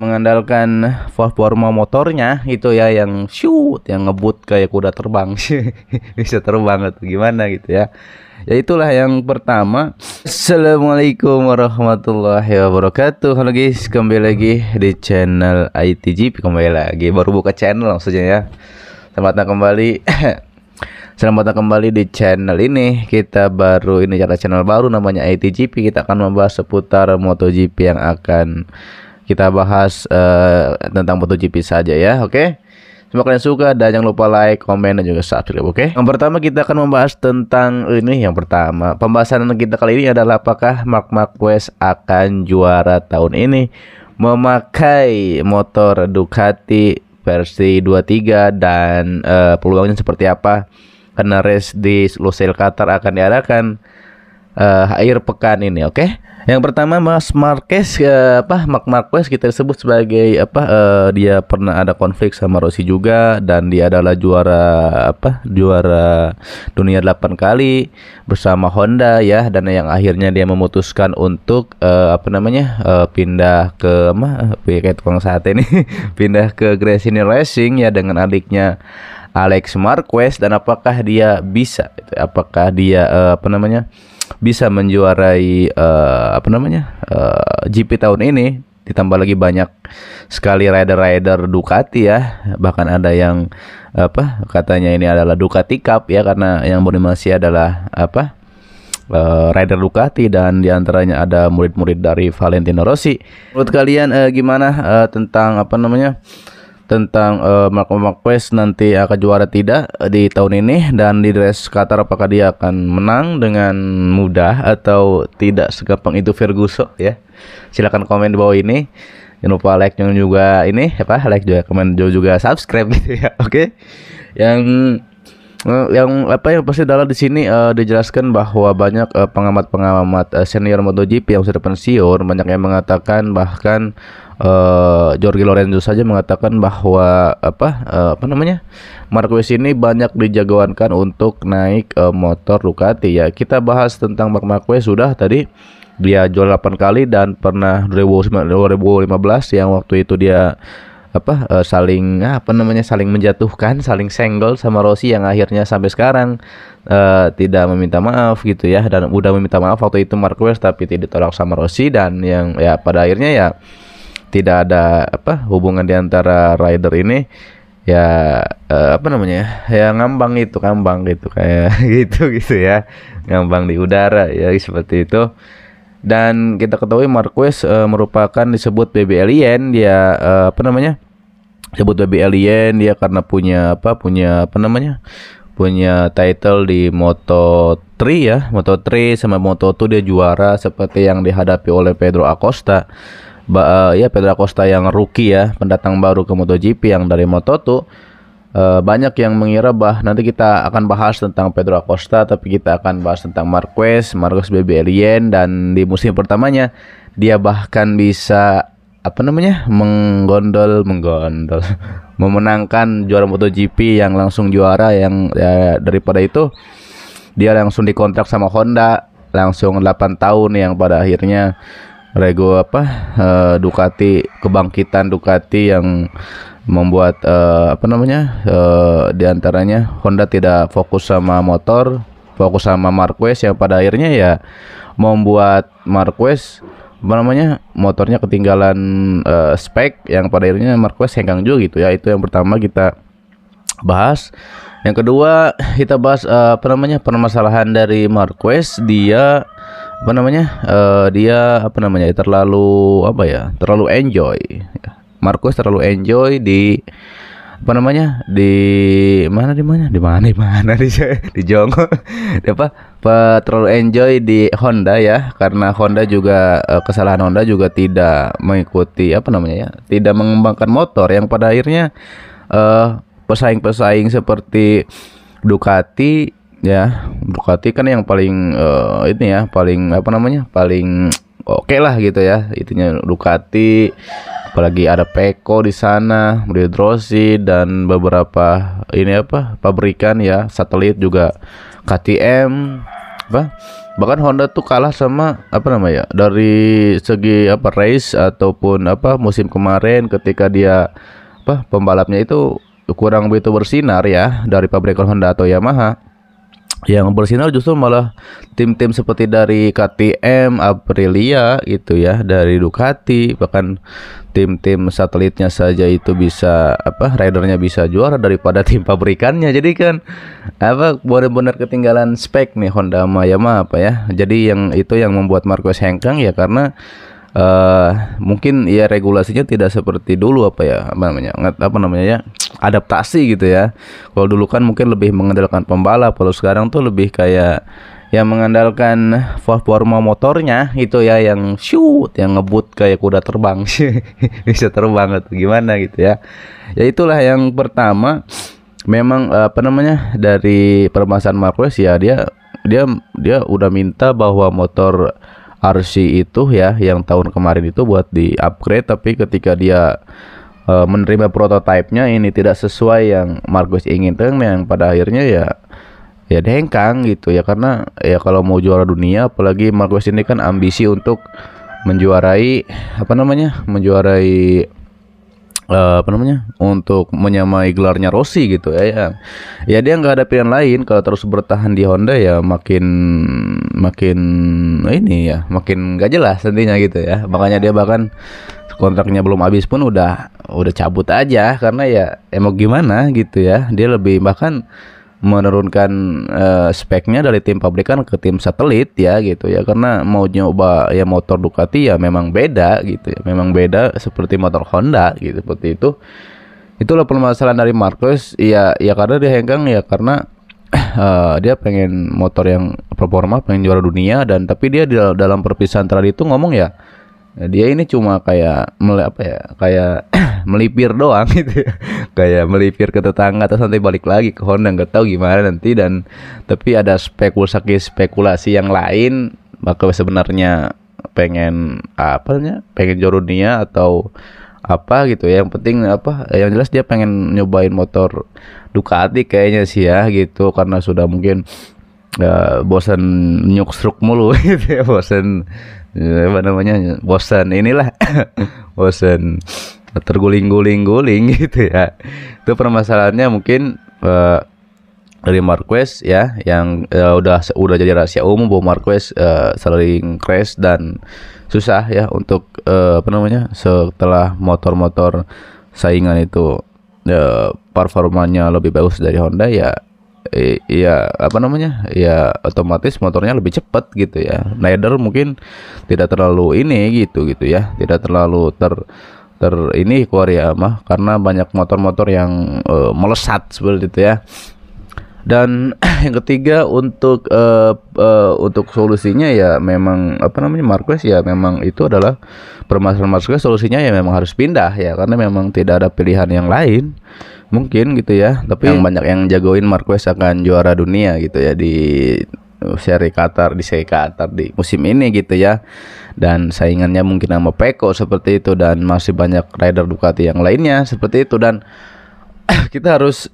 mengandalkan performa motornya itu ya, yang shoot, yang ngebut kayak kuda terbang. Bisa terbang atau gimana gitu ya. Ya itulah yang pertama. Assalamualaikum warahmatullahi wabarakatuh. Halo guys, kembali lagi di channel ITGP. Kembali lagi, baru buka channel maksudnya ya. Selamat datang kembali. Selamat datang kembali di channel ini. Kita baru ini cara channel baru namanya ITGP. Kita akan membahas seputar MotoGP yang akan kita bahas tentang MotoGP saja ya. Oke. Semoga kalian suka dan jangan lupa like, komen dan juga subscribe. Oke. Yang pertama kita akan membahas tentang ini. Yang pertama, pembahasan kita kali ini adalah apakah Marc Marquez akan juara tahun ini memakai motor Ducati versi 23 dan peluangnya seperti apa karena race di Lusail Qatar akan diadakan akhir pekan ini. Oke. Yang pertama Marc Marquez kita sebut sebagai dia pernah ada konflik sama Rossi juga, dan dia adalah juara dunia 8 kali bersama Honda ya, dan yang akhirnya dia memutuskan untuk pindah ke kayak tukang sate ini pindah ke Gresini Racing ya dengan adiknya Alex Marquez. Dan apakah dia bisa bisa menjuarai GP tahun ini, ditambah lagi banyak sekali rider-rider Ducati ya, bahkan ada yang katanya ini adalah Ducati Cup ya, karena yang berdimasi adalah rider Ducati dan diantaranya ada murid-murid dari Valentino Rossi. Menurut kalian gimana tentang tentang Marc Marquez nanti akan juara tidak di tahun ini, dan di race Qatar apakah dia akan menang dengan mudah atau tidak segampang itu Ferguson ya. Silahkan komen di bawah ini. Jangan lupa like juga like juga, komen juga subscribe gitu ya. Oke. Yang pasti adalah di sini dijelaskan bahwa banyak pengamat-pengamat senior MotoGP yang sudah pensiun, banyak yang mengatakan, bahkan Jorge Lorenzo saja mengatakan bahwa Marquez ini banyak dijagoankan untuk naik motor Ducati ya. Kita bahas tentang Marc Marquez sudah tadi, dia juara 8 kali dan pernah 2015 yang waktu itu dia saling menjatuhkan, saling senggol sama Rossi, yang akhirnya sampai sekarang tidak meminta maaf gitu ya, dan udah meminta maaf waktu itu Marquez tapi tidak ditolak sama Rossi, dan yang ya pada akhirnya ya tidak ada hubungan di antara rider ini ya, ya ngambang gitu kayak gitu ya, ngambang di udara ya, seperti itu. Dan kita ketahui Marquez merupakan disebut baby alien dia, disebut baby alien dia karena punya title di Moto3 ya, Moto3 sama Moto2 dia juara seperti yang dihadapi oleh Pedro Acosta. Pedro Acosta yang rookie ya, pendatang baru ke MotoGP yang dari Moto2. Banyak yang mengira nanti kita akan bahas tentang Pedro Acosta, tapi kita akan bahas tentang Marquez baby alien, dan di musim pertamanya dia bahkan bisa menggondol memenangkan juara MotoGP yang langsung juara, yang ya, daripada itu dia langsung dikontrak sama Honda langsung 8 tahun, yang pada akhirnya Ducati, kebangkitan Ducati yang membuat diantaranya Honda tidak fokus sama motor, fokus sama Marquez, yang pada akhirnya ya membuat Marquez motornya ketinggalan spek, yang pada akhirnya Marquez hengkang juga gitu ya. Itu yang pertama kita bahas. Yang kedua kita bahas permasalahan dari Marquez. Dia terlalu enjoy. Marquez terlalu enjoy di Jongo terlalu enjoy di Honda ya, karena Honda juga kesalahan Honda juga tidak mengikuti tidak mengembangkan motor, yang pada akhirnya pesaing-pesaing seperti Ducati ya, Ducati kan yang paling paling oke lah gitu ya, itunya Ducati, apalagi ada Pecco di sana, Rossi, dan beberapa pabrikan ya, satelit juga KTM Bahkan Honda tuh kalah sama apa namanya dari segi apa race ataupun apa musim kemarin ketika dia apa pembalapnya itu kurang begitu bersinar ya dari pabrikan Honda atau Yamaha. Yang bersinar justru malah tim-tim seperti dari KTM, Aprilia gitu ya, dari Ducati, bahkan tim-tim satelitnya saja itu bisa apa ridernya bisa juara daripada tim pabrikannya. Jadi kan apa benar-benar ketinggalan spek nih Honda sama Yamaha apa ya. Jadi yang itu yang membuat Marquez hengkang ya karena mungkin ya regulasinya tidak seperti dulu apa namanya ya adaptasi gitu ya. Kalau dulu kan mungkin lebih mengandalkan pembalap, kalau sekarang tuh lebih kayak yang mengandalkan performa motornya itu ya yang shoot yang ngebut kayak kuda terbang bisa terbang atau gimana gitu ya. Ya itulah yang pertama memang apa namanya dari permasalahan Marquez ya dia udah minta bahwa motor RC itu ya yang tahun kemarin itu buat di upgrade, tapi ketika dia menerima prototipenya ini tidak sesuai yang Marquez inginkan, yang pada akhirnya ya dihengkang gitu ya. Karena ya kalau mau juara dunia, apalagi Marquez ini kan ambisi untuk menjuarai untuk menyamai gelarnya Rossi gitu ya dia nggak ada pilihan lain kalau terus bertahan di Honda ya makin nggak jelas nantinya gitu ya. Makanya dia bahkan kontraknya belum habis pun udah cabut aja karena ya mau gimana gitu ya. Dia lebih bahkan menurunkan speknya dari tim pabrikan ke tim satelit ya gitu ya, karena mau nyoba ya motor Ducati ya memang beda gitu ya, memang beda seperti motor Honda gitu, seperti itu. Itulah permasalahan dari Marquez ya karena dia hengkang ya karena dia pengen motor yang performa, pengen juara dunia, dan tapi dia dalam perpisahan terakhir itu ngomong ya dia ini cuma kayak melipir doang gitu ya. Kayak melipir ke tetangga terus nanti balik lagi ke Honda, nggak tahu gimana nanti. Dan tapi ada spekulasi yang lain maka sebenarnya pengen juara dunia atau apa gitu ya. Yang penting yang jelas dia pengen nyobain motor Ducati kayaknya sih ya gitu, karena sudah mungkin bosan nyuksruk mulu gitu ya, bosan bosan terguling-guling gitu ya. Itu permasalahannya mungkin dari Marquez ya, yang udah jadi rahasia umum bahwa Marquez sering crash dan susah ya untuk setelah motor-motor saingan itu performanya lebih bagus dari Honda ya otomatis motornya lebih cepat gitu ya. Rider mungkin tidak terlalu tidak terlalu ini keluar ya karena banyak motor-motor yang melesat seperti itu ya. Dan yang ketiga untuk solusinya ya memang Marquez ya memang itu adalah permasalahan Marquez, solusinya ya memang harus pindah ya karena memang tidak ada pilihan yang lain mungkin gitu ya. Tapi yang banyak yang jagoin Marquez akan juara dunia gitu ya di seri Qatar di musim ini gitu ya, dan saingannya mungkin sama Pecco seperti itu, dan masih banyak rider Ducati yang lainnya seperti itu. Dan kita harus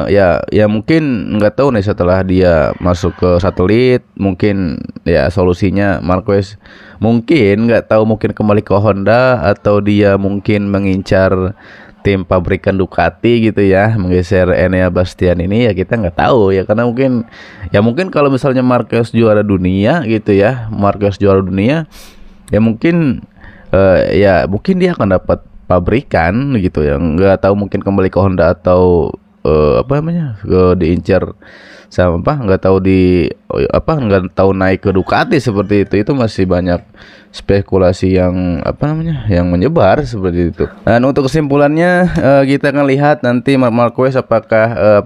ya mungkin nggak tahu nih setelah dia masuk ke satelit mungkin ya solusinya Marquez mungkin nggak tahu, mungkin kembali ke Honda atau dia mungkin mengincar tim pabrikan Ducati gitu ya, menggeser Enea Bastian ini ya kita nggak tahu ya, karena mungkin kalau misalnya Marquez juara dunia gitu ya, ya mungkin dia akan dapat pabrikan gitu ya, nggak tahu mungkin kembali ke Honda atau diincar sama nggak tahu naik ke Ducati seperti itu masih banyak spekulasi yang yang menyebar seperti itu. Dan untuk kesimpulannya kita akan lihat nanti Marquez apakah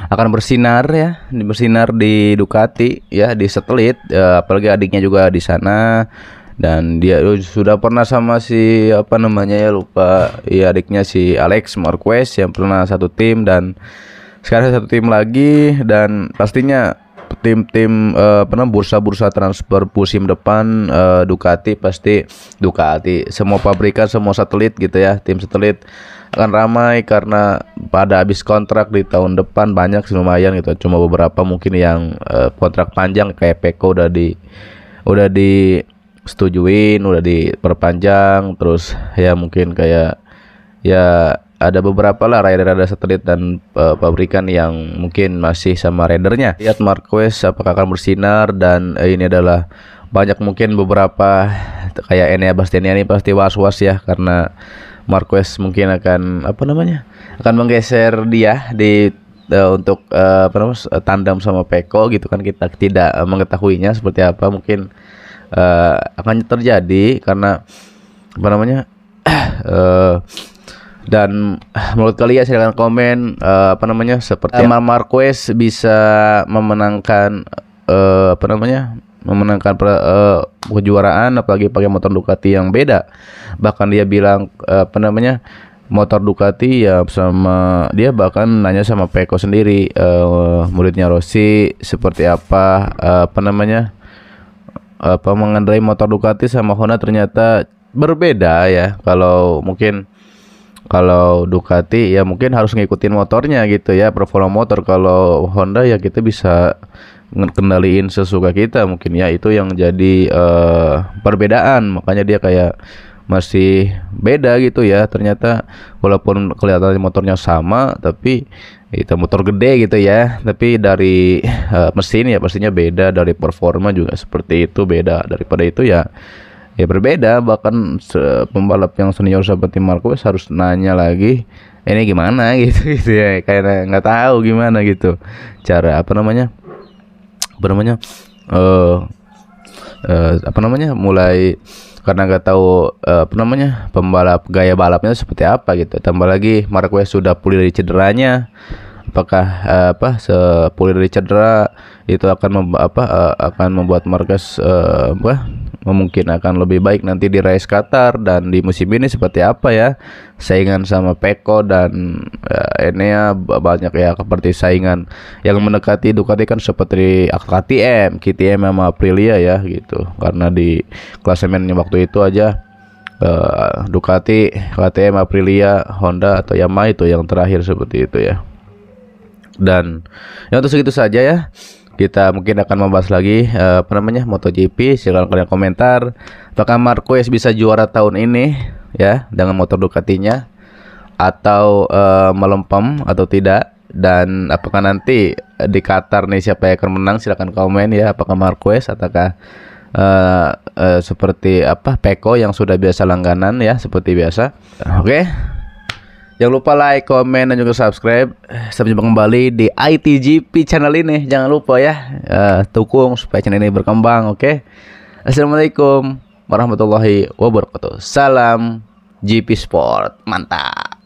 akan bersinar di Ducati ya, di satelit apalagi adiknya juga di sana. Dan dia sudah pernah sama si adiknya si Alex Marquez yang pernah satu tim, dan sekarang satu tim lagi. Dan pastinya tim-tim bursa-bursa transfer musim depan Ducati semua pabrikan, semua satelit gitu ya, tim satelit akan ramai karena pada habis kontrak di tahun depan banyak sih lumayan gitu. Cuma beberapa mungkin yang kontrak panjang kayak Peko udah disetujuin, udah diperpanjang, terus ya mungkin kayak ya ada beberapa lah rider satelit dan pabrikan yang mungkin masih sama ridernya. Lihat Marquez apakah akan bersinar, dan ini adalah banyak mungkin beberapa kayak Enea Bastianini pasti was-was ya, karena Marquez mungkin akan akan menggeser dia di untuk tandem sama Peko gitu kan. Kita tidak mengetahuinya seperti apa, mungkin akan terjadi karena dan menurut kalian silahkan komen seperti Marquez bisa memenangkan kejuaraan apalagi pakai motor Ducati yang beda. Bahkan dia bilang motor Ducati ya sama dia, bahkan nanya sama Peko sendiri, muridnya Rossi seperti apa mengendarai motor Ducati sama Honda ternyata berbeda ya. Kalau Ducati ya mungkin harus ngikutin motornya gitu ya, performa motor. Kalau Honda ya kita bisa kendaliin sesuka kita, mungkin ya itu yang jadi perbedaan. Makanya dia kayak masih beda gitu ya. Ternyata walaupun kelihatan motornya sama, tapi itu motor gede gitu ya, tapi dari mesin ya pastinya beda, dari performa juga seperti itu beda. Daripada itu ya berbeda. Bahkan pembalap yang senior seperti Marquez harus nanya lagi ini gimana gitu ya, kayak nggak tahu gimana gitu cara mulai, karena nggak tahu pembalap gaya balapnya seperti apa gitu. Tambah lagi Marquez sudah pulih dari cederanya, apakah sepulih dari cedera itu akan membuat Marquez mungkin akan lebih baik nanti di race Qatar, dan di musim ini seperti apa ya saingan sama Peko dan Enea. Banyak ya seperti saingan yang mendekati Ducati kan seperti KTM sama Aprilia ya gitu, karena di klasemennya waktu itu aja Ducati, KTM, Aprilia, Honda atau Yamaha itu yang terakhir seperti itu ya. Dan ya untuk segitu saja ya. Kita mungkin akan membahas lagi MotoGP. Silahkan kalian komentar apakah Marquez bisa juara tahun ini ya dengan motor Ducatinya, atau melempem atau tidak. Dan apakah nanti di Qatar nih siapa yang akan menang, silahkan komen ya. Apakah Marquez ataukah seperti Peko yang sudah biasa langganan ya seperti biasa. Oke. Jangan lupa like, komen, dan juga subscribe. Sampai jumpa kembali di ITGP channel ini. Jangan lupa ya, dukung supaya channel ini berkembang. Oke. Assalamualaikum warahmatullahi wabarakatuh. Salam GP Sport. Mantap.